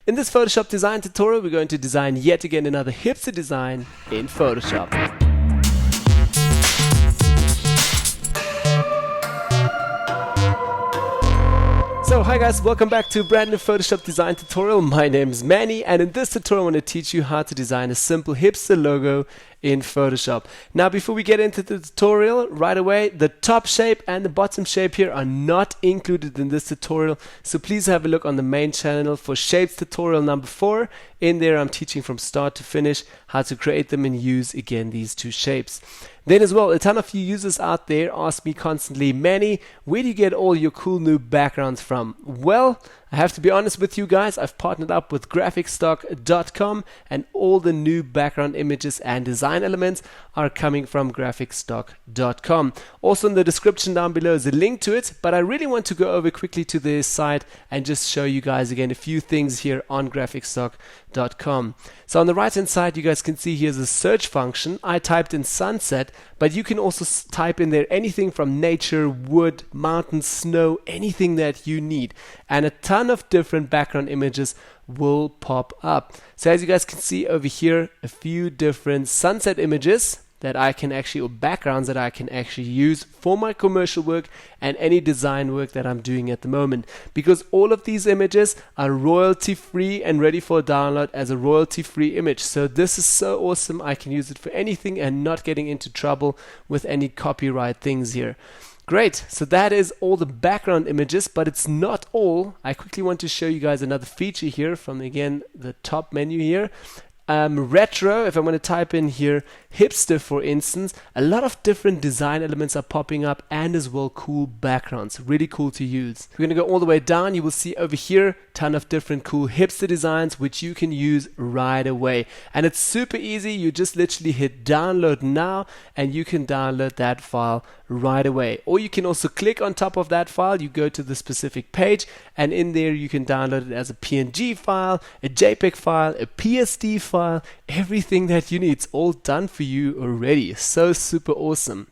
In this Photoshop design tutorial, we're going to design yet again another hipster design in Photoshop. So hi guys, welcome back to a brand new Photoshop design tutorial. My name is Manny, and in this tutorial I want to teach you how to design a simple hipster logo in Photoshop. Now before we get into the tutorial, right away, the top shape and the bottom shape here are not included in this tutorial, so please have a look on the main channel for shapes tutorial number 4. In there I'm teaching from start to finish how to create them and use again these two shapes. Then as well, a ton of you users out there ask me constantly, Manny, where do you get all your cool new backgrounds from? Well, I have to be honest with you guys, I've partnered up with graphicstock.com, and all the new background images and design elements are coming from graphicstock.com. Also in the description down below is a link to it, but I really want to go over quickly to this site and just show you guys again a few things here on graphicstock.com. So on the right hand side you guys can see here's a search function. I typed in sunset, but you can also type in there anything from nature, wood, mountains, snow, anything that you need, and a ton of different background images will pop up. So as you guys can see over here, a few different sunset images that I can actually, or backgrounds that I can actually use for my commercial work and any design work that I'm doing at the moment, because all of these images are royalty free and ready for download as a royalty free image. So this is so awesome. I can use it for anything and not getting into trouble with any copyright things here. Great, so that is all the background images, but it's not all. I quickly want to show you guys another feature here from, again, the top menu here. Retro, if I'm going to type in here hipster for instance, a lot of different design elements are popping up, and as well cool backgrounds, really cool to use. We're going to go all the way down. You will see over here ton of different cool hipster designs which you can use right away, and it's super easy. You just literally hit download now and you can download that file right away, or you can also click on top of that file, you go to the specific page, and in there you can download it as a PNG file, a JPEG file, a PSD file, everything that you need. It's all done for you already. So super awesome.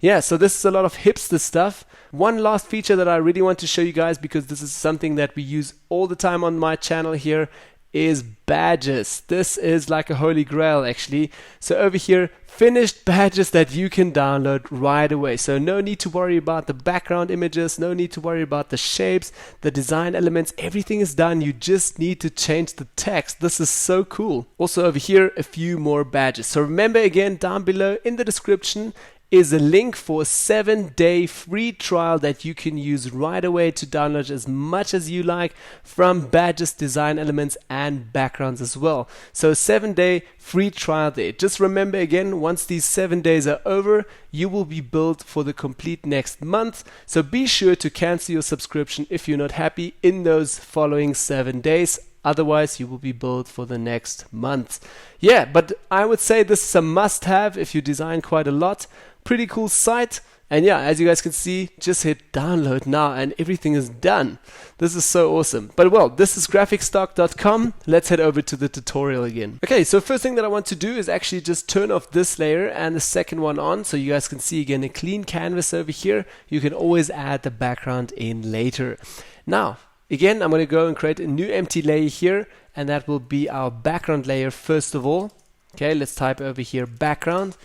Yeah, so this is a lot of hipster stuff. One last feature that I really want to show you guys, because this is something that we use all the time on my channel here, is badges. This is like a holy grail actually. So over here, finished badges that you can download right away. So no need to worry about the background images, no need to worry about the shapes, the design elements, everything is done. You just need to change the text. This is so cool. Also over here, a few more badges. So remember, again, down below in the description is a link for a 7-day free trial that you can use right away to download as much as you like from badges, design elements, and backgrounds as well. So a 7-day free trial there. Just remember again, once these 7 days are over, you will be billed for the complete next month. So be sure to cancel your subscription if you're not happy in those following 7 days. Otherwise, you will be billed for the next month. Yeah, but I would say this is a must-have if you design quite a lot. Pretty cool site. And yeah, as you guys can see, just hit download now and everything is done. This is so awesome. But well, this is graphicstock.com. Let's head over to the tutorial again. Okay, so first thing that I want to do is actually just turn off this layer and the second one on, so you guys can see again a clean canvas over here. You can always add the background in later. Now, again, I'm going to go and create a new empty layer here, and that will be our background layer first of all. Okay, let's type over here background.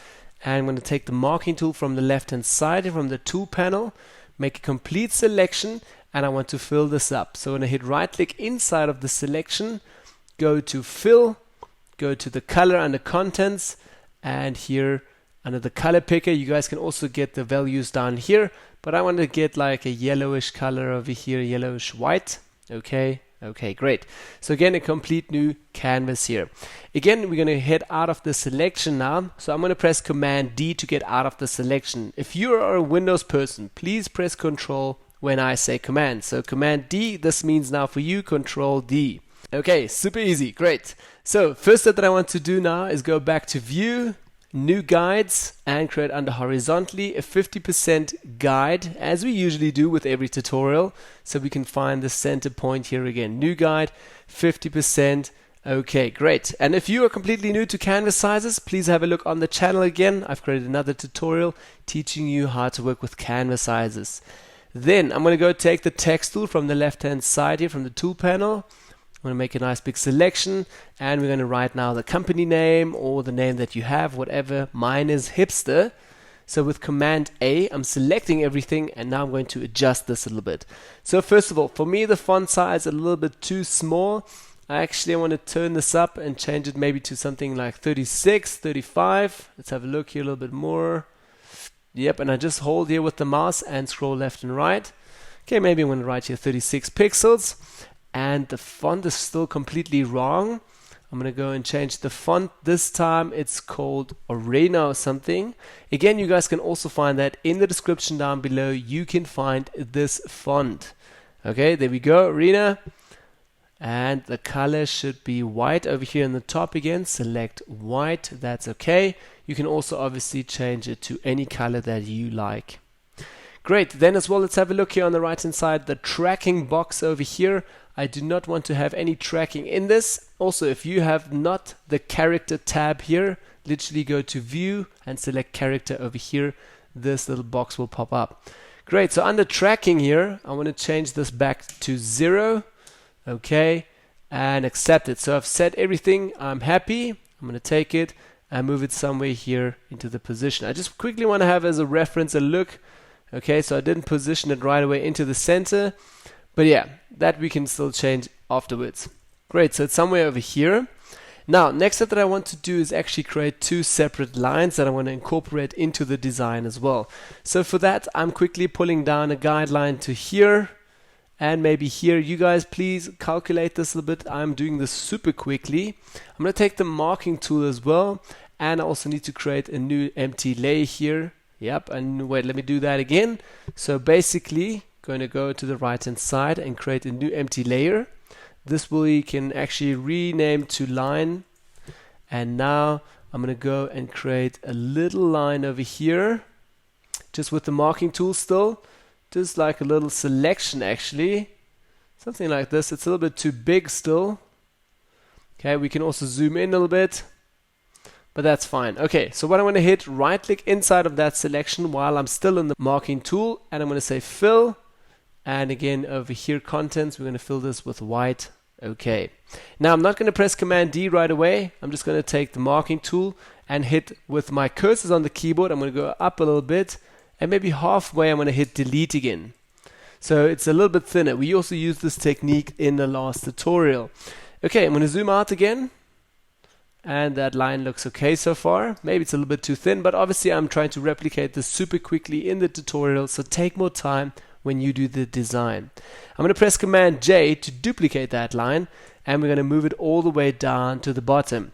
And I'm going to take the marking tool from the left hand side from the tool panel, make a complete selection, and I want to fill this up. So I'm going to hit right click inside of the selection, go to fill, go to the color under contents, and here under the color picker you guys can also get the values down here, but I want to get like a yellowish color over here, yellowish white. Okay, great. So again, a complete new canvas here. Again, we're going to head out of the selection now. So I'm going to press Command D to get out of the selection. If you are a Windows person, please press Control when I say Command. So Command D, this means now for you, Control D. Okay, super easy, great. So first step that I want to do now is go back to View, New Guides, and create under horizontally a 50% guide, as we usually do with every tutorial, so we can find the center point here again. New guide, 50%. Okay, great. And if you are completely new to canvas sizes, please have a look on the channel again. I've created another tutorial teaching you how to work with canvas sizes. Then I'm going to go take the text tool from the left hand side here from the tool panel. going to make a nice big selection, and we're going to write now the company name or the name that you have, whatever. Mine is Hipster. So with Command A, I'm selecting everything, and now I'm going to adjust this a little bit. So first of all, for me, the font size is a little bit too small. I want to turn this up and change it maybe to something like 36, 35. Let's have a look here a little bit more. Yep, and I just hold here with the mouse and scroll left and right. Okay, maybe I'm going to write here 36 pixels. And the font is still completely wrong. I'm going to go and change the font. This time it's called Orena or something. Again, you guys can also find that in the description down below. You can find this font. Okay, there we go, Orena. And the color should be white over here in the top again. Select white, that's okay. You can also obviously change it to any color that you like. Great, then as well, let's have a look here on the right hand side, the tracking box over here. I do not want to have any tracking in this. Also, if you have not the character tab here, literally go to view and select character over here. This little box will pop up. Great, so under tracking here, I want to change this back to 0. Okay, and accept it. So I've set everything. I'm happy. I'm going to take it and move it somewhere here into the position. I just quickly want to have as a reference a look. Okay, so I didn't position it right away into the center. But yeah, that we can still change afterwards. Great, so it's somewhere over here. Now, next step that I want to do is actually create two separate lines that I want to incorporate into the design as well. So for that, I'm quickly pulling down a guideline to here and maybe here. You guys, please calculate this a little bit. I'm doing this super quickly. I'm going to take the marking tool as well, and I also need to create a new empty layer here. Yep, and wait, let me do that again. So basically, going to go to the right hand side and create a new empty layer. This we can actually rename to line, and now I'm going to go and create a little line over here just with the marking tool still, just like a little selection actually, something like this. It's a little bit too big still. Okay, we can also zoom in a little bit, but that's fine. Okay, so what I'm going to hit, right click inside of that selection while I'm still in the marking tool, and I'm going to say fill. And again, over here, contents, we're going to fill this with white. Okay. Now, I'm not going to press Command D right away. I'm just going to take the marking tool and hit with my cursors on the keyboard. I'm going to go up a little bit, and maybe halfway, I'm going to hit delete again. So it's a little bit thinner. We also used this technique in the last tutorial. Okay, I'm going to zoom out again. And that line looks okay so far. Maybe it's a little bit too thin, but obviously I'm trying to replicate this super quickly in the tutorial, so take more time when you do the design. I'm going to press Command J to duplicate that line, and we're going to move it all the way down to the bottom.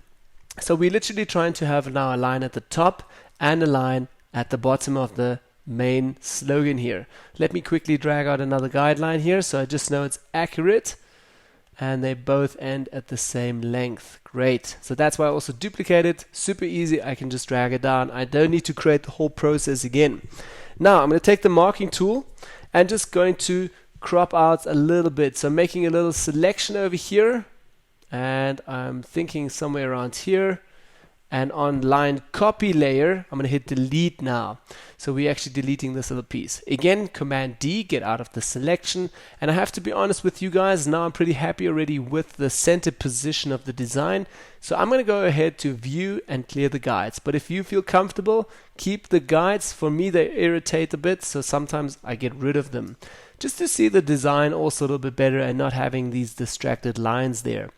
So we're literally trying to have now a line at the top and a line at the bottom of the main slogan here. Let me quickly drag out another guideline here so I just know it's accurate, and they both end at the same length. Great. So that's why I also duplicate it. Super easy. I can just drag it down. I don't need to create the whole process again. Now I'm going to take the marking tool and just going to crop out a little bit. So making a little selection over here, and I'm thinking somewhere around here. And on line copy layer, I'm going to hit delete now. So we're actually deleting this little piece. Again, Command D, get out of the selection. And I have to be honest with you guys, now I'm pretty happy already with the center position of the design. So I'm going to go ahead to view and clear the guides. But if you feel comfortable, keep the guides. For me, they irritate a bit, so sometimes I get rid of them, just to see the design also a little bit better and not having these distracted lines there.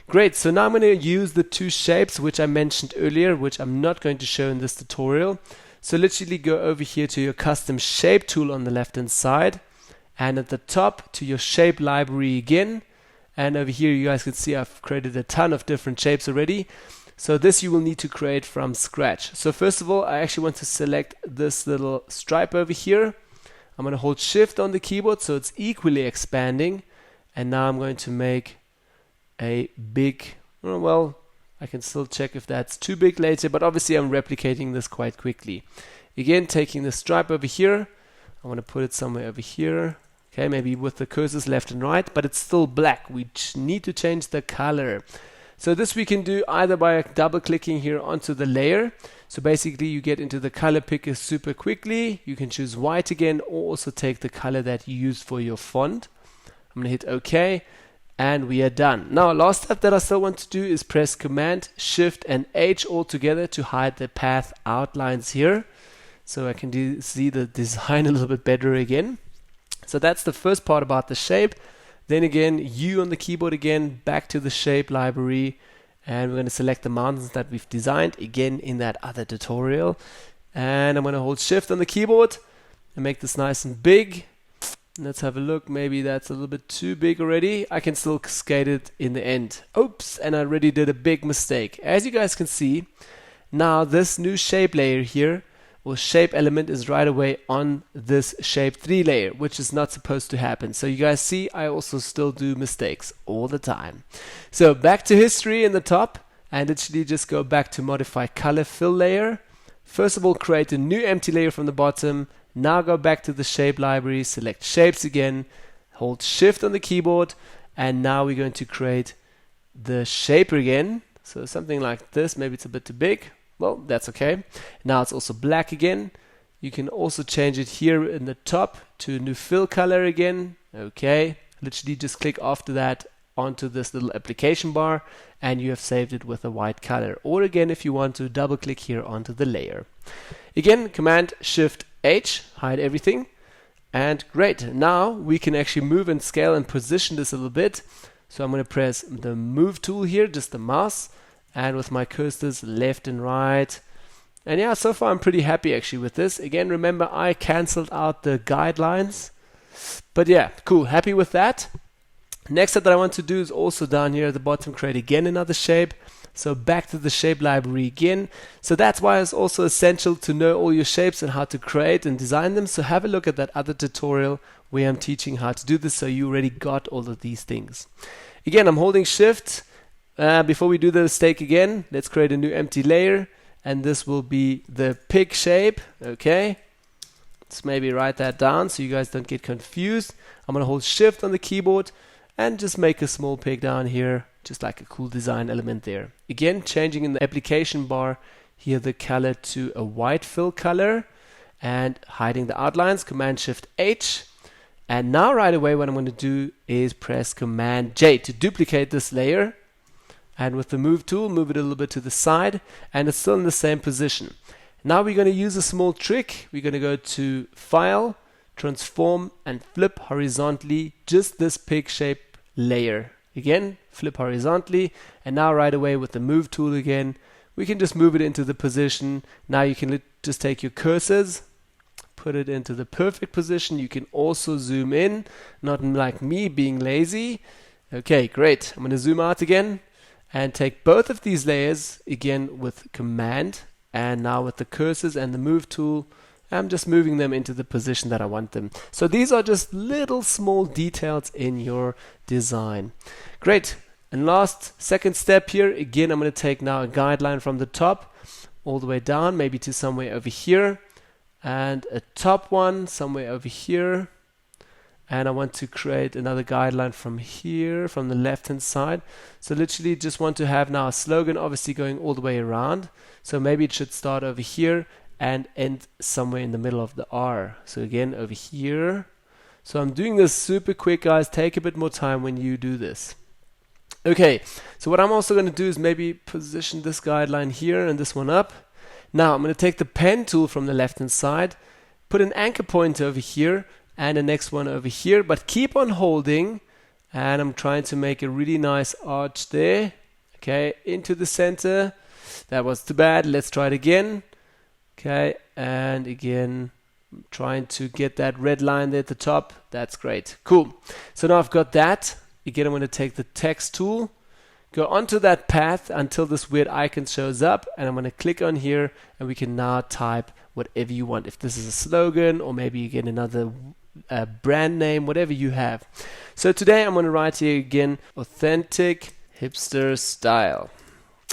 Great, so now I'm going to use the two shapes which I mentioned earlier, which I'm not going to show in this tutorial. So literally go over here to your custom shape tool on the left hand side, and at the top to your shape library again. And over here you guys can see I've created a ton of different shapes already. So this you will need to create from scratch. So first of all, I actually want to select this little stripe over here. I'm going to hold shift on the keyboard so it's equally expanding, and now I'm going to make a big, well, I can still check if that's too big later, but obviously I'm replicating this quite quickly. Again, taking the stripe over here, I want to put it somewhere over here. Okay, maybe with the cursors left and right, but it's still black. We need to change the color. So this we can do either by double clicking here onto the layer. So basically you get into the color picker super quickly. You can choose white again, or also take the color that you used for your font. I'm going to hit OK. and we are done. Now, last step that I still want to do is press Command, Shift, and H all together to hide the path outlines here, so I can see the design a little bit better again. So that's the first part about the shape. Then again, U on the keyboard again, back to the shape library, and we're going to select the mountains that we've designed again in that other tutorial. And I'm going to hold Shift on the keyboard and make this nice and big. Let's have a look. Maybe that's a little bit too big already. I can still scale it in the end. Oops, and I already did a big mistake. As you guys can see, now this new shape layer here, or shape element, is right away on this shape 3 layer, which is not supposed to happen. So you guys see, I also still do mistakes all the time. So back to history in the top, and literally just go back to modify color fill layer. First of all, create a new empty layer from the bottom. Now go back to the shape library, select shapes again, hold Shift on the keyboard, and now we're going to create the shape again. So something like this. Maybe it's a bit too big. Well, that's okay. Now it's also black again. You can also change it here in the top to a new fill color again. Okay, literally just click after that onto this little application bar, and you have saved it with a white color. Or again, if you want to, double click here onto the layer. Again, Command Shift H, hide everything, and great. Now we can actually move and scale and position this a little bit. So I'm going to press the move tool here, just the mouse, and with my cursors left and right. And yeah, so far I'm pretty happy actually with this. Again, remember I cancelled out the guidelines, but yeah, cool, happy with that. Next step that I want to do is also down here at the bottom, create again another shape. So back to the shape library again. So that's why it's also essential to know all your shapes and how to create and design them. So have a look at that other tutorial where I'm teaching how to do this, so you already got all of these things. Again, I'm holding Shift. Before we do the mistake again, let's create a new empty layer, and this will be the pig shape. Okay, let's maybe write that down so you guys don't get confused. I'm going to hold Shift on the keyboard and just make a small pig down here, just like a cool design element there. Again, changing in the application bar here the color to a white fill color and hiding the outlines, Command Shift H. And now right away what I'm going to do is press Command J to duplicate this layer. And with the move tool, move it a little bit to the side, and it's still in the same position. Now we're going to use a small trick. We're going to go to File, Transform, and flip horizontally just this pig shape layer. Again, flip horizontally, and now right away with the move tool again, we can just move it into the position. Now you can just take your cursors, put it into the perfect position. You can also zoom in, not like me being lazy. Okay, great. I'm going to zoom out again and take both of these layers again with Command, and now with the cursors and the move tool, I'm just moving them into the position that I want them. So these are just little small details in your design. Great. And last, second step here, again, I'm going to take now a guideline from the top all the way down, maybe to somewhere over here, and a top one somewhere over here. And I want to create another guideline from here, from the left hand side. So literally just want to have now a slogan obviously going all the way around. So maybe it should start over here and end somewhere in the middle of the R. So again over here. So I'm doing this super quick, guys. Take a bit more time when you do this. Okay, so what I'm also going to do is maybe position this guideline here and this one up. Now I'm going to take the pen tool from the left hand side, put an anchor point over here, and the next one over here, but keep on holding, and I'm trying to make a really nice arch there. Okay, into the center. That was too bad. Let's try it again. Okay, and again, trying to get that red line there at the top. That's great. Cool. So now I've got that. Again, I'm going to take the text tool, go onto that path until this weird icon shows up, and I'm going to click on here, and we can now type whatever you want. If this is a slogan, or maybe you get another brand name, whatever you have. So today I'm going to write here again, authentic hipster style.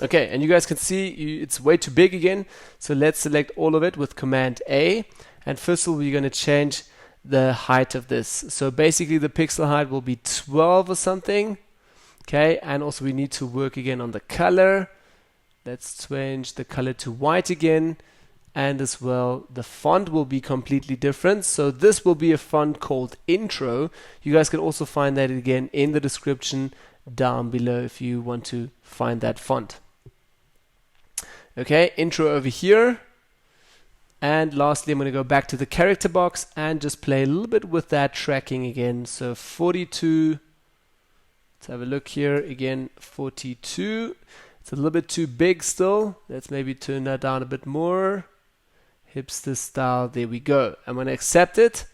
Okay, and you guys can see it's way too big again. So let's select all of it with Command A. And first of all, we're going to change the height of this. So basically the pixel height will be 12 or something. Okay, and also we need to work again on the color. Let's change the color to white again. and as well the font will be completely different. So this will be a font called Intro. You guys can also find that again in the description down below if you want to find that font. Okay, Intro over here. And lastly, I'm going to go back to the character box and just play a little bit with that tracking again. So 42. Let's have a look here again. 42. It's a little bit too big still. Let's maybe turn that down a bit more. Hipster style. There we go. I'm going to accept it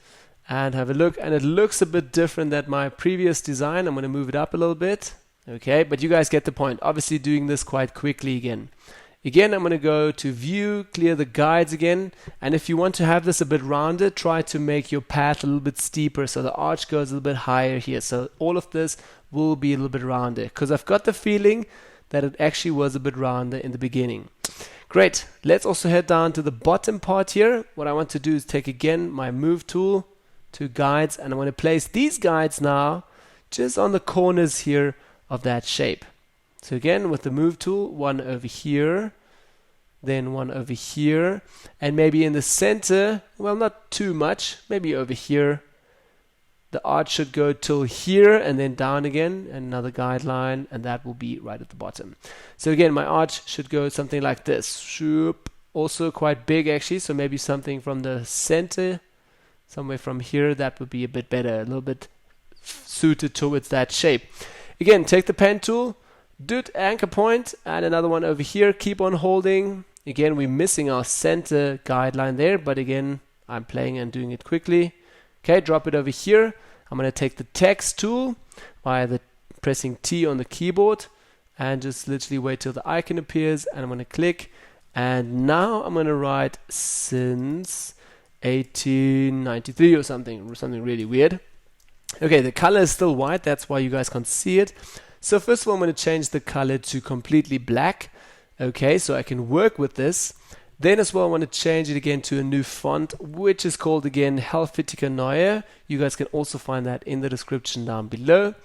and have a look. And it looks a bit different than my previous design. I'm going to move it up a little bit. Okay, but you guys get the point. Obviously doing this quite quickly again. Again, I'm going to go to View, clear the guides again, and if you want to have this a bit rounded, try to make your path a little bit steeper so the arch goes a little bit higher here. So all of this will be a little bit rounded because I've got the feeling that it actually was a bit rounder in the beginning. Great. Let's also head down to the bottom part here. What I want to do is take again my Move tool to Guides, and I want to place these guides now just on the corners here of that shape. So again, with the Move tool, one over here, then one over here, and maybe in the center, well, not too much, maybe over here. The arch should go till here and then down again, and another guideline, and that will be right at the bottom. So again, my arch should go something like this. Shoop. Also quite big actually, so maybe something from the center, somewhere from here, that would be a bit better, a little bit suited towards that shape. Again, take the pen tool, do it anchor point, and another one over here. Keep on holding. Again, we're missing our center guideline there, but again, I'm playing and doing it quickly. Okay, drop it over here. I'm going to take the text tool by pressing T on the keyboard and just literally wait till the icon appears, and I'm going to click, and now I'm going to write since 1893 or something really weird. Okay, the color is still white, that's why you guys can't see it. So first of all, I'm going to change the color to completely black. Okay, so I can work with this. Then as well, I want to change it again to a new font, which is called again Helvetica Neue. You guys can also find that in the description down below.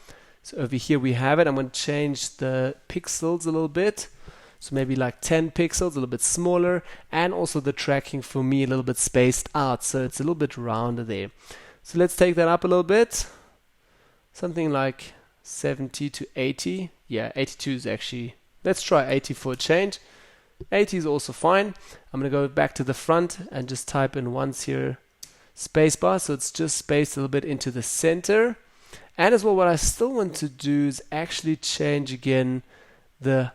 So over here we have it. I'm going to change the pixels a little bit. So maybe like 10 pixels, a little bit smaller. And also the tracking for me a little bit spaced out. So it's a little bit rounder there. So let's take that up a little bit. Something like 70 to 80. Yeah, 82 is actually, let's try 80 for a change. 80 is also fine. I'm going to go back to the front and just type in once here spacebar, so it's just spaced a little bit into the center. And as well, what I still want to do is actually change again the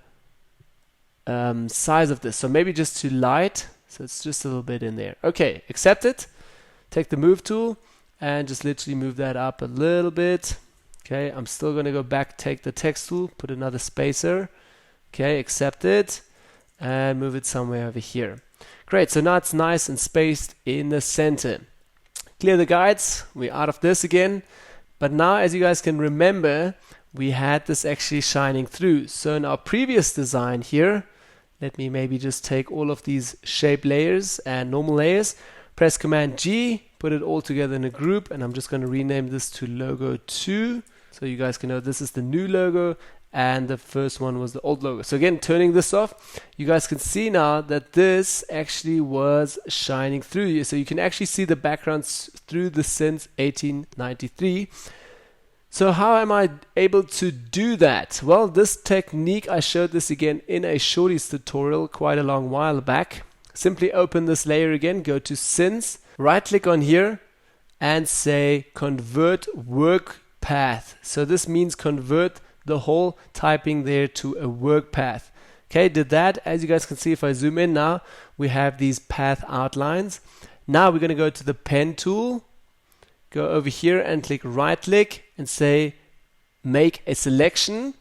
size of this. So maybe just to light, so it's just a little bit in there. Okay, accept it. Take the Move tool and just literally move that up a little bit. Okay, I'm still going to go back, take the text tool, put another spacer. Okay, accept it, and move it somewhere over here. Great, so now it's nice and spaced in the center. Clear the guides, we're out of this again. But now, as you guys can remember, we had this actually shining through. So in our previous design here, let me maybe just take all of these shape layers and normal layers, press Command G, put it all together in a group, and I'm just going to rename this to Logo 2. So you guys can know this is the new logo and the first one was the old logo. So again, turning this off, you guys can see now that this actually was shining through. So you can actually see the backgrounds through the since 1893. So how am I able to do that? Well, this technique, I showed this again in a Shorties tutorial quite a long while back. Simply open this layer again, go to Since, right click on here and say Convert Work Path. So this means convert the whole typing there to a work path. Okay, did that. As you guys can see, if I zoom in now, we have these path outlines. Now we're going to go to the pen tool, go over here and click right click and say make a selection.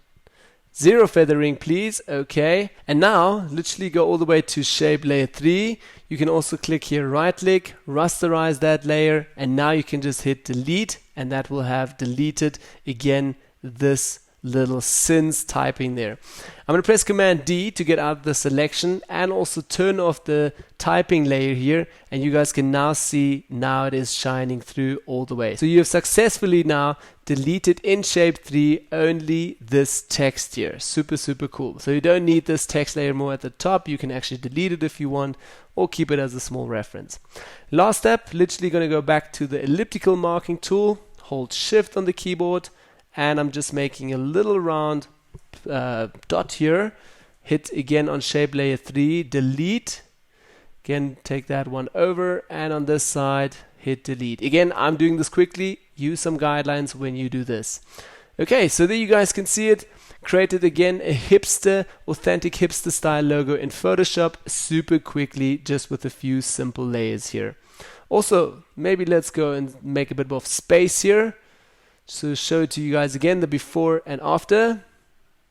Zero feathering please. Okay, and now literally go all the way to shape layer 3. You can also click here, right click, rasterize that layer, and now you can just hit delete, and that will have deleted again this little since typing there. I'm going to press Command D to get out of the selection and also turn off the typing layer here, and you guys can now see now it is shining through all the way. So you have successfully now deleted in shape 3 only this text here. Super, super cool. So you don't need this text layer more at the top. You can actually delete it if you want, or keep it as a small reference. Last step, literally going to go back to the elliptical marking tool, hold shift on the keyboard, and I'm just making a little round dot here. Hit again on shape layer 3, delete. Again, take that one over, and on this side, hit delete. Again, I'm doing this quickly. Use some guidelines when you do this. Okay, so there you guys can see it. Created again a hipster, authentic hipster style logo in Photoshop super quickly, just with a few simple layers here. Also, maybe let's go and make a bit of space here. So show it to you guys again, the before and after.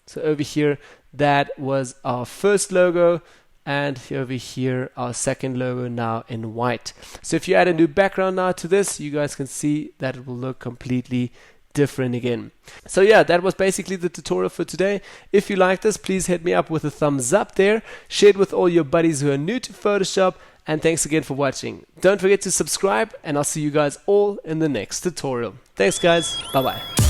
So over here, that was our first logo. And over here, our second logo now in white. So if you add a new background now to this, you guys can see that it will look completely different again. So yeah, that was basically the tutorial for today. If you like this, please hit me up with a thumbs up there. Share it with all your buddies who are new to Photoshop. And thanks again for watching. Don't forget to subscribe, and I'll see you guys all in the next tutorial. Thanks guys. Bye bye.